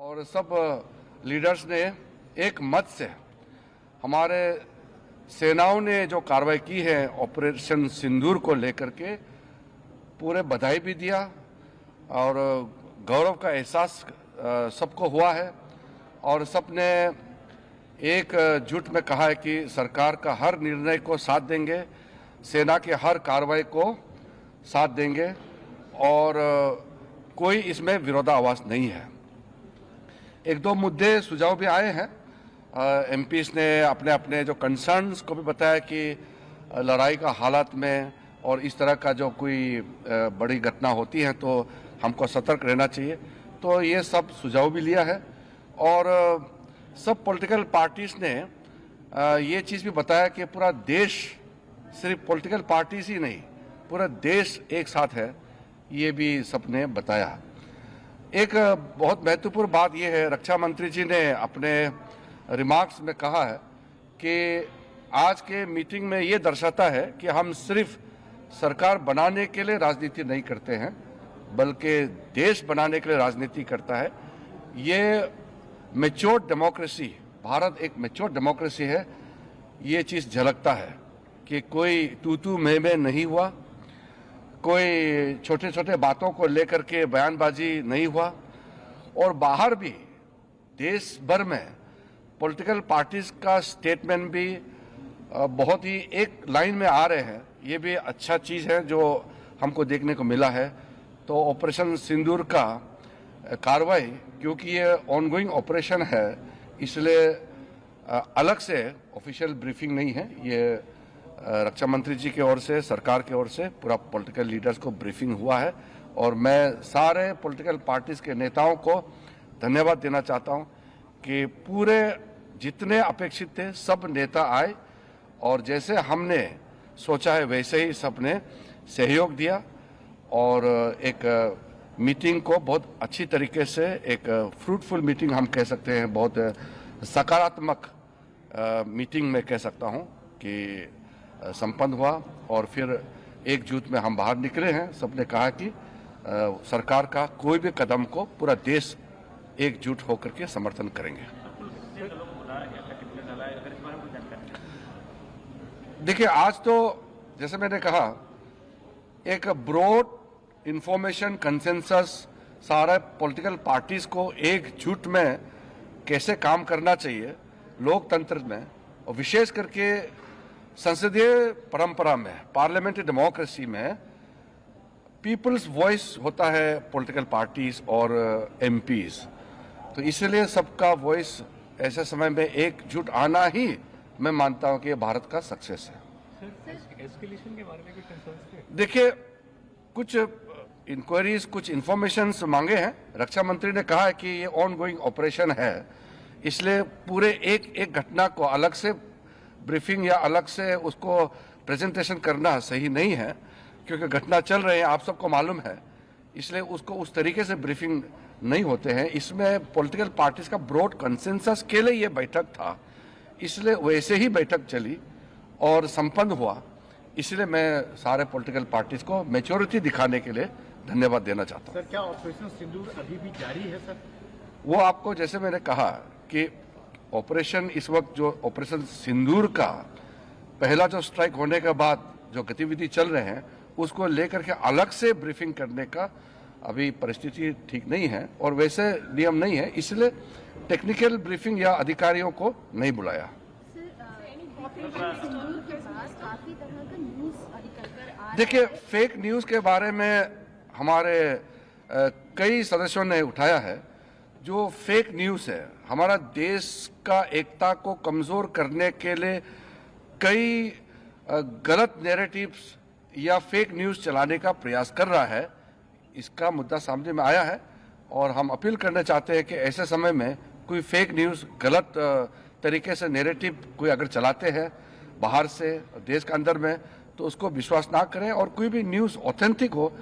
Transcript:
और सब लीडर्स ने एक मत से हमारे सेनाओं ने जो कार्रवाई की है ऑपरेशन सिंदूर को लेकर के पूरे बधाई भी दिया और गौरव का एहसास सबको हुआ है और सबने एक जुट में कहा है कि सरकार का हर निर्णय को साथ देंगे, सेना के हर कार्रवाई को साथ देंगे और कोई इसमें विरोधाभास नहीं है। एक दो मुद्दे सुझाव भी आए हैं। एमपीज ने अपने अपने जो कंसर्न्स को भी बताया कि लड़ाई का हालात में और इस तरह का जो कोई बड़ी घटना होती है तो हमको सतर्क रहना चाहिए। तो ये सब सुझाव भी लिया है और सब पॉलिटिकल पार्टीज ने ये चीज़ भी बताया कि पूरा देश, सिर्फ पॉलिटिकल पार्टीज ही नहीं, पूरा देश एक साथ है, ये भी सबने बताया। एक बहुत महत्वपूर्ण बात यह है, रक्षा मंत्री जी ने अपने रिमार्क्स में कहा है कि आज के मीटिंग में ये दर्शाता है कि हम सिर्फ सरकार बनाने के लिए राजनीति नहीं करते हैं बल्कि देश बनाने के लिए राजनीति करता है। ये मैच्योर डेमोक्रेसी, भारत एक मैच्योर डेमोक्रेसी है, ये चीज़ झलकता है कि कोई तू मैं नहीं हुआ, कोई छोटे छोटे बातों को लेकर के बयानबाजी नहीं हुआ और बाहर भी देश भर में पॉलिटिकल पार्टीज का स्टेटमेंट भी बहुत ही एक लाइन में आ रहे हैं। ये भी अच्छा चीज़ है जो हमको देखने को मिला है। तो ऑपरेशन सिंदूर का कार्रवाई, क्योंकि ये ऑनगोइंग ऑपरेशन है, इसलिए अलग से ऑफिशियल ब्रीफिंग नहीं है। ये रक्षा मंत्री जी की ओर से, सरकार की ओर से पूरा पॉलिटिकल लीडर्स को ब्रीफिंग हुआ है और मैं सारे पॉलिटिकल पार्टीज के नेताओं को धन्यवाद देना चाहता हूं कि पूरे जितने अपेक्षित थे सब नेता आए और जैसे हमने सोचा है वैसे ही सबने सहयोग दिया और एक मीटिंग को बहुत अच्छी तरीके से, एक फ्रूटफुल मीटिंग हम कह सकते हैं, बहुत सकारात्मक मीटिंग में कह सकता हूं कि संपन्न हुआ और फिर एकजुट में हम बाहर निकले हैं। सबने कहा कि सरकार का कोई भी कदम को पूरा देश एकजुट होकर के समर्थन करेंगे। देखिए, आज तो जैसे मैंने कहा एक ब्रॉड इंफॉर्मेशन कंसेंसस सारे पॉलिटिकल पार्टीज को एकजुट में कैसे काम करना चाहिए लोकतंत्र में और विशेष करके संसदीय परंपरा में, पार्लियामेंट्री डेमोक्रेसी में पीपल्स वॉइस होता है पॉलिटिकल पार्टीज और एमपीज। तो इसलिए सबका वॉइस ऐसे समय में एकजुट आना ही मैं मानता हूं कि ये भारत का सक्सेस है। एस्केलेशन के बारे में कुछ कंसर्न्स थे? देखिए, कुछ इंक्वायरीज, कुछ इंफॉर्मेशंस मांगे हैं। रक्षा मंत्री ने कहा है कि ये ऑन गोइंग ऑपरेशन है, इसलिए पूरे एक एक घटना को अलग से ब्रीफिंग या अलग से उसको प्रेजेंटेशन करना सही नहीं है, क्योंकि घटना चल रहे हैं, आप सबको मालूम है, इसलिए उसको उस तरीके से ब्रीफिंग नहीं होते हैं। इसमें पॉलिटिकल पार्टीज का ब्रॉड कंसेंसस के लिए ये बैठक था, इसलिए वैसे ही बैठक चली और संपन्न हुआ। इसलिए मैं सारे पॉलिटिकल पार्टीज को मैच्योरिटी दिखाने के लिए धन्यवाद देना चाहता हूँ। सर, क्या ऑपरेशन सिंदूर अभी भी जारी है सर? वो आपको, जैसे मैंने कहा कि ऑपरेशन इस वक्त जो ऑपरेशन सिंदूर का पहला जो स्ट्राइक होने के बाद जो गतिविधि चल रहे हैं उसको लेकर के अलग से ब्रीफिंग करने का अभी परिस्थिति ठीक नहीं है और वैसे नियम नहीं है, इसलिए टेक्निकल ब्रीफिंग या अधिकारियों को नहीं बुलाया। देखिए, फेक न्यूज़ के बारे में हमारे कई सदस्यों ने उठाया है। जो फेक न्यूज़ है, हमारा देश का एकता को कमज़ोर करने के लिए कई गलत नैरेटिव्स या फेक न्यूज़ चलाने का प्रयास कर रहा है, इसका मुद्दा सामने में आया है और हम अपील करना चाहते हैं कि ऐसे समय में कोई फेक न्यूज़, गलत तरीके से नैरेटिव कोई अगर चलाते हैं बाहर से देश के अंदर में, तो उसको विश्वास ना करें और कोई भी न्यूज़ ऑथेंटिक हो